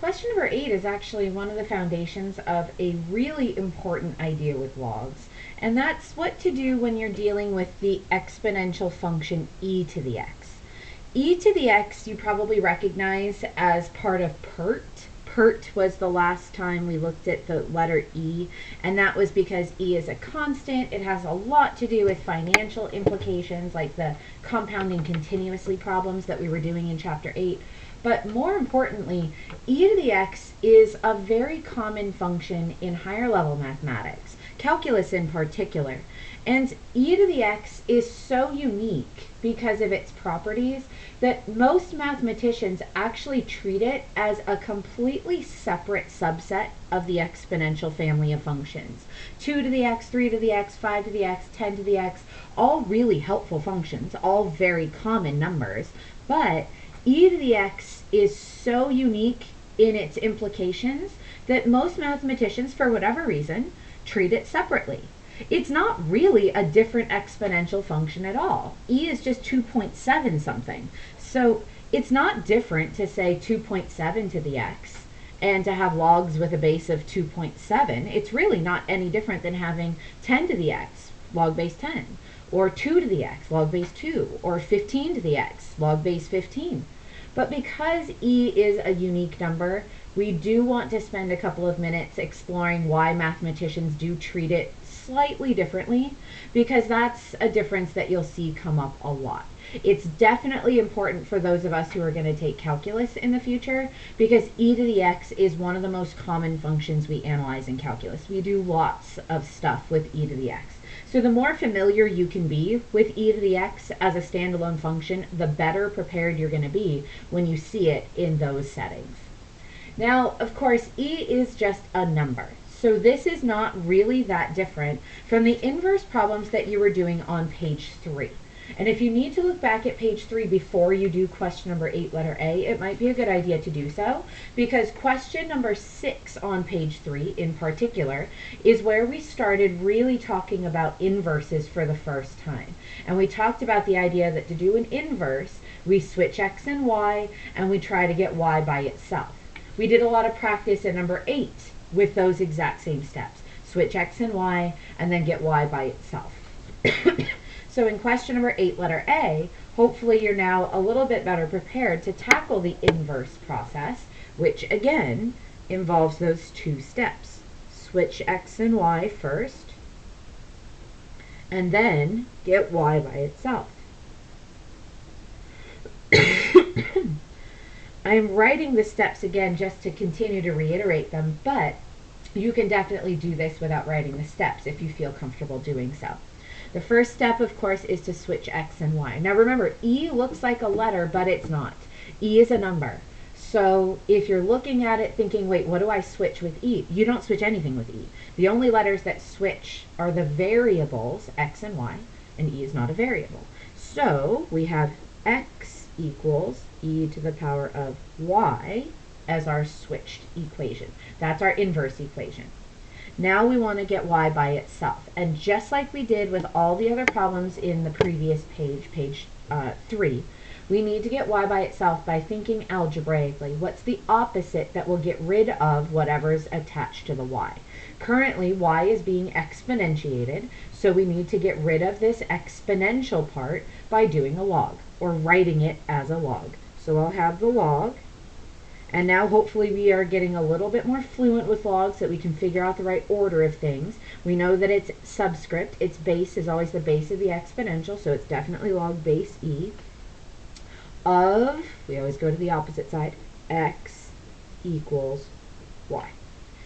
question number 8 is actually one of the foundations of a really important idea with logs, and that's what to do when you're dealing with the exponential function e to the x. E to the x you probably recognize as part of PERT. PERT was the last time we looked at the letter E, and that was because E is a constant. It has a lot to do with financial implications like the compounding continuously problems that we were doing in chapter 8. But more importantly, e to the x is a very common function in higher level mathematics, calculus in particular. And e to the x is so unique because of its properties that most mathematicians actually treat it as a completely separate subset of the exponential family of functions. 2 to the x, 3 to the x, 5 to the x, 10 to the x, all really helpful functions, all very common numbers, but e to the x is so unique in its implications that most mathematicians, for whatever reason, treat it separately. It's not really a different exponential function at all. E is just 2.7 something. So it's not different to say 2.7 to the x and to have logs with a base of 2.7. It's really not any different than having 10 to the x, log base 10, or 2 to the x, log base 2, or 15 to the x, log base 15. But because e is a unique number, we do want to spend a couple of minutes exploring why mathematicians do treat it slightly differently, because that's a difference that you'll see come up a lot. It's definitely important for those of us who are going to take calculus in the future, because e to the x is one of the most common functions we analyze in calculus. We do lots of stuff with e to the x. So the more familiar you can be with e to the x as a standalone function, the better prepared you're going to be when you see it in those settings. Now, of course, e is just a number. So this is not really that different from the inverse problems that you were doing on page 3. And if you need to look back at page 3 before you do question number 8, letter A, it might be a good idea to do so, because question number 6 on page 3 in particular is where we started really talking about inverses for the first time. And we talked about the idea that to do an inverse, we switch x and y, and we try to get y by itself. We did a lot of practice in number 8 with those exact same steps. Switch x and y, and then get y by itself. So in question number 8, letter A, hopefully you're now a little bit better prepared to tackle the inverse process, which again involves those two steps. Switch x and y first, and then get y by itself. I'm writing the steps again just to continue to reiterate them, but you can definitely do this without writing the steps if you feel comfortable doing so. The first step, of course, is to switch x and y. Now remember, e looks like a letter, but it's not. E is a number. So if you're looking at it thinking, wait, what do I switch with e? You don't switch anything with e. The only letters that switch are the variables, x and y, and e is not a variable. So we have x equals e to the power of y as our switched equation. That's our inverse equation. Now we want to get y by itself. And just like we did with all the other problems in the previous page, page 3, we need to get y by itself by thinking algebraically. What's the opposite that will get rid of whatever's attached to the y? Currently, y is being exponentiated, so we need to get rid of this exponential part by doing a log, or writing it as a log. So I'll have the log. And now hopefully we are getting a little bit more fluent with logs so that we can figure out the right order of things. We know that it's subscript. Its base is always the base of the exponential, so it's definitely log base e of, we always go to the opposite side, x equals y.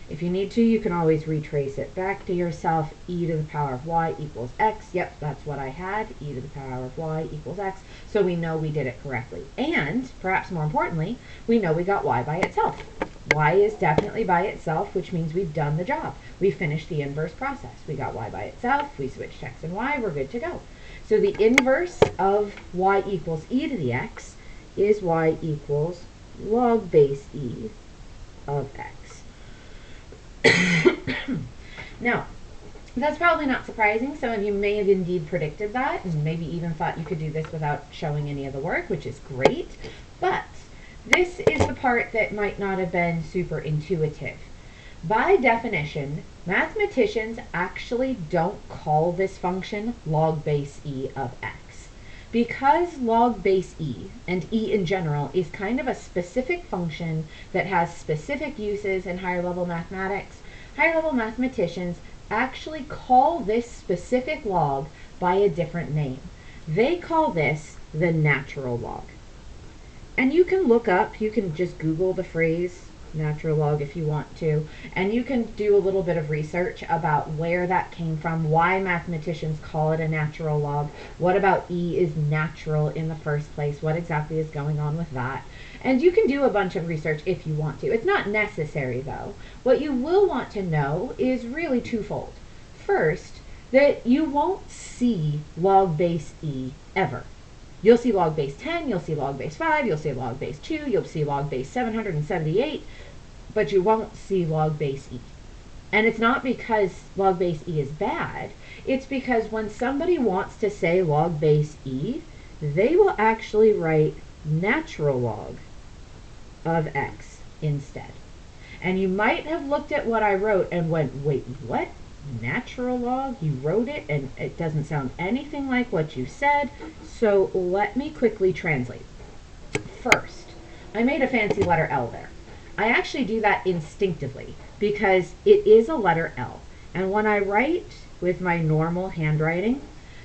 If you need to, you can always retrace it back to yourself. E to the power of y equals x. Yep, that's what I had. E to the power of y equals x. So we know we did it correctly. And, perhaps more importantly, we know we got y by itself. Y is definitely by itself, which means we've done the job. We finished the inverse process. We got y by itself. We switched x and y. We're good to go. So the inverse of y equals e to the x is y equals log base e of x. Now, that's probably not surprising. Some of you may have indeed predicted that, and maybe even thought you could do this without showing any of the work, which is great. But This is the part that might not have been super intuitive. By definition, mathematicians actually don't call this function log base e of x. Because log base e, and e in general, is kind of a specific function that has specific uses in higher level mathematics, higher level mathematicians actually call this specific log by a different name. They call this the natural log. And you can look up, you can just Google the phrase natural log if you want to, and you can do a little bit of research about where that came from, why mathematicians call it a natural log, what about e is natural in the first place, what exactly is going on with that. And you can do a bunch of research if you want to. It's not necessary though. What you will want to know is really twofold. First, that you won't see log base e ever. You'll see log base 10, you'll see log base 5, you'll see log base 2, you'll see log base 778, but you won't see log base e. And it's not because log base e is bad, it's because when somebody wants to say log base e, they will actually write natural log of x instead. And you might have looked at what I wrote and went, wait, what? Natural log? You wrote it and it doesn't sound anything like what you said, so let me quickly translate. First, I made a fancy letter L there. I actually do that instinctively because it is a letter L, and when I write with my normal handwriting,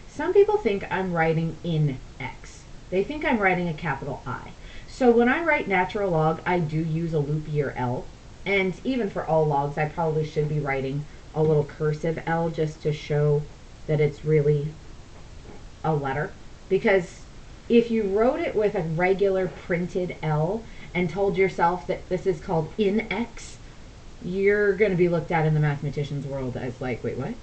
some people think I'm writing in X. They think I'm writing a capital I. So when I write natural log, I do use a loop year L, and even for all logs, I probably should be writing a little cursive L just to show that it's really a letter. Because if you wrote it with a regular printed L and told yourself that this is called in X, you're going to be looked at in the mathematician's world as like, wait, what?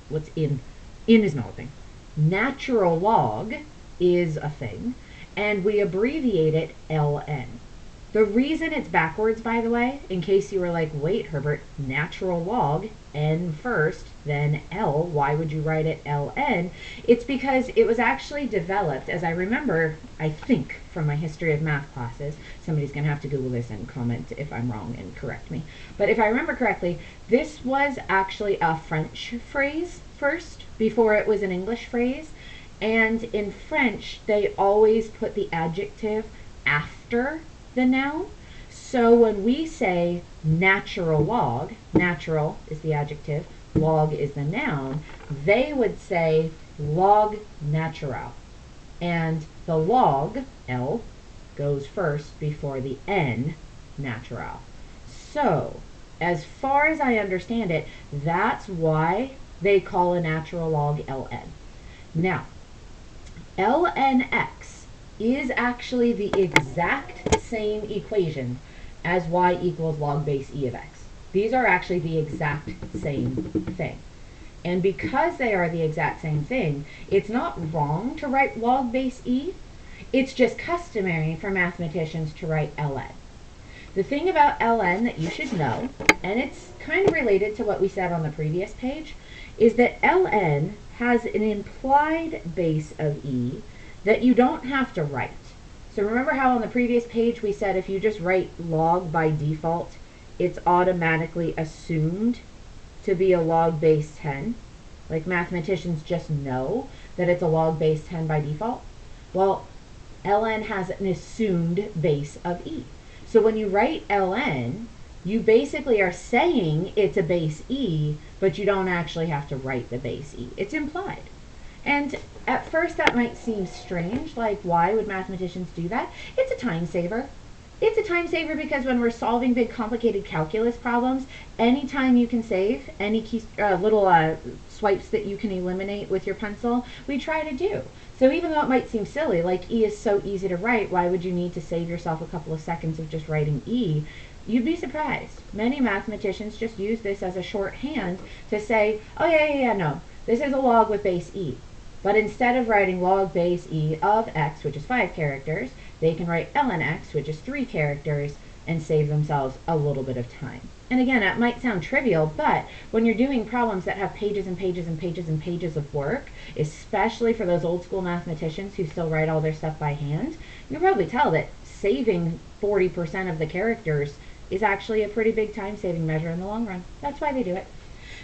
What's in? In is not a thing. Natural log is a thing, and we abbreviate it LN. The reason it's backwards, by the way, in case you were like, wait, Herbert, natural log, N first, then L, why would you write it LN? It's because it was actually developed, as I remember, I think, from my history of math classes. Somebody's going to have to Google this and comment if I'm wrong and correct me. But if I remember correctly, this was actually a French phrase first, before it was an English phrase. And in French, they always put the adjective after the noun. So when we say natural log, natural is the adjective, log is the noun, they would say log natural. And the log, L, goes first before the N, natural. So, as far as I understand it, that's why they call a natural log Ln. Now, lnx is actually the exact same equation as y equals log base e of x. These are actually the exact same thing. And because they are the exact same thing, it's not wrong to write log base e. It's just customary for mathematicians to write ln. The thing about ln that you should know, and it's kind of related to what we said on the previous page, is that ln has an implied base of e that you don't have to write. So remember how on the previous page we said if you just write log by default, it's automatically assumed to be a log base 10? Like mathematicians just know that it's a log base 10 by default? Well, ln has an assumed base of e. So when you write ln, you basically are saying it's a base e, but you don't actually have to write the base e. It's implied. And at first that might seem strange, like why would mathematicians do that? It's a time saver. It's a time saver because when we're solving big complicated calculus problems, anytime you can save, any little swipes that you can eliminate with your pencil, we try to do. So even though it might seem silly, like e is so easy to write, why would you need to save yourself a couple of seconds of just writing e? You'd be surprised. Many mathematicians just use this as a shorthand to say, oh yeah, no, this is a log with base e. But instead of writing log base e of x, which is 5 characters, they can write ln x, which is 3 characters, and save themselves a little bit of time. And again, that might sound trivial, but when you're doing problems that have pages and pages and pages and pages of work, especially for those old school mathematicians who still write all their stuff by hand, you can probably tell that saving 40% of the characters is actually a pretty big time saving measure in the long run. That's why they do it.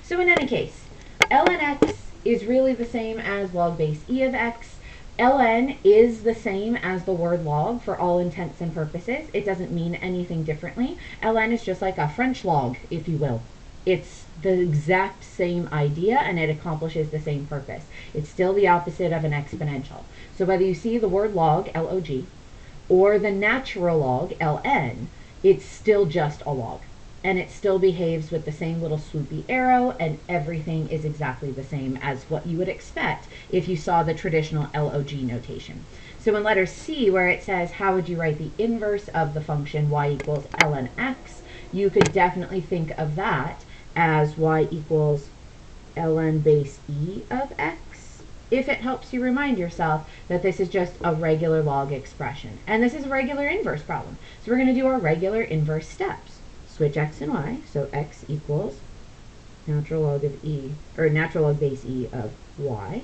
So in any case, ln x is really the same as log base e of x. ln is the same as the word log for all intents and purposes. It doesn't mean anything differently. ln is just like a French log, if you will. It's the exact same idea and it accomplishes the same purpose. It's still the opposite of an exponential. So whether you see the word log, L-O-G, or the natural log, ln, it's still just a log. And it still behaves with the same little swoopy arrow, and everything is exactly the same as what you would expect if you saw the traditional log notation. So in letter C, where it says, how would you write the inverse of the function y equals ln x, you could definitely think of that as y equals ln base e of x, if it helps you remind yourself that this is just a regular log expression. And this is a regular inverse problem. So we're going to do our regular inverse steps. Switch x and y, so x equals natural log of e, or natural log base e of y.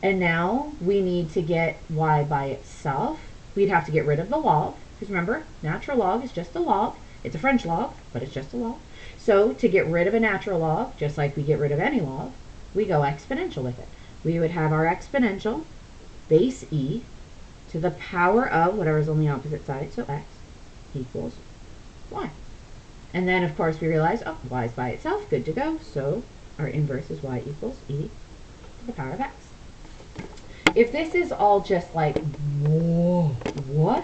And now we need to get y by itself. We'd have to get rid of the log, because remember, natural log is just a log. It's a French log, but it's just a log. So to get rid of a natural log, just like we get rid of any log, we go exponential with it. We would have our exponential base e to the power of whatever's on the opposite side, so x equals y. And then, of course, we realize, oh, y is by itself, good to go. So our inverse is y equals e to the power of x. If this is all just like, whoa, what?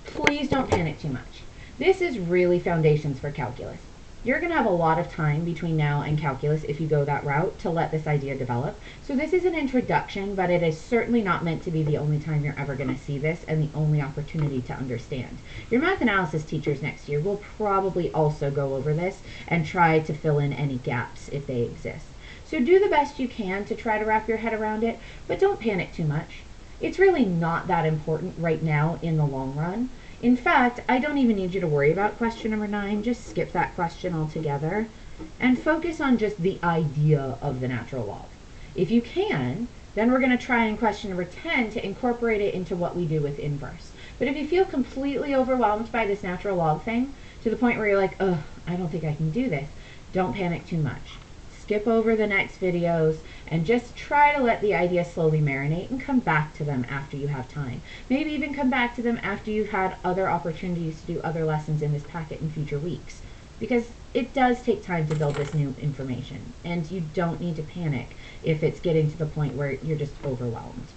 Please don't panic too much. This is really foundations for calculus. You're going to have a lot of time between now and calculus if you go that route to let this idea develop. So this is an introduction, but it is certainly not meant to be the only time you're ever going to see this and the only opportunity to understand. Your math analysis teachers next year will probably also go over this and try to fill in any gaps if they exist. So do the best you can to try to wrap your head around it, but don't panic too much. It's really not that important right now in the long run. In fact, I don't even need you to worry about question number 9. Just skip that question altogether and focus on just the idea of the natural log. If you can, then we're going to try in question number 10 to incorporate it into what we do with inverse. But if you feel completely overwhelmed by this natural log thing, to the point where you're like, ugh, I don't think I can do this, don't panic too much. Skip over the next videos and just try to let the idea slowly marinate and come back to them after you have time. Maybe even come back to them after you've had other opportunities to do other lessons in this packet in future weeks. Because it does take time to build this new information, and you don't need to panic if it's getting to the point where you're just overwhelmed.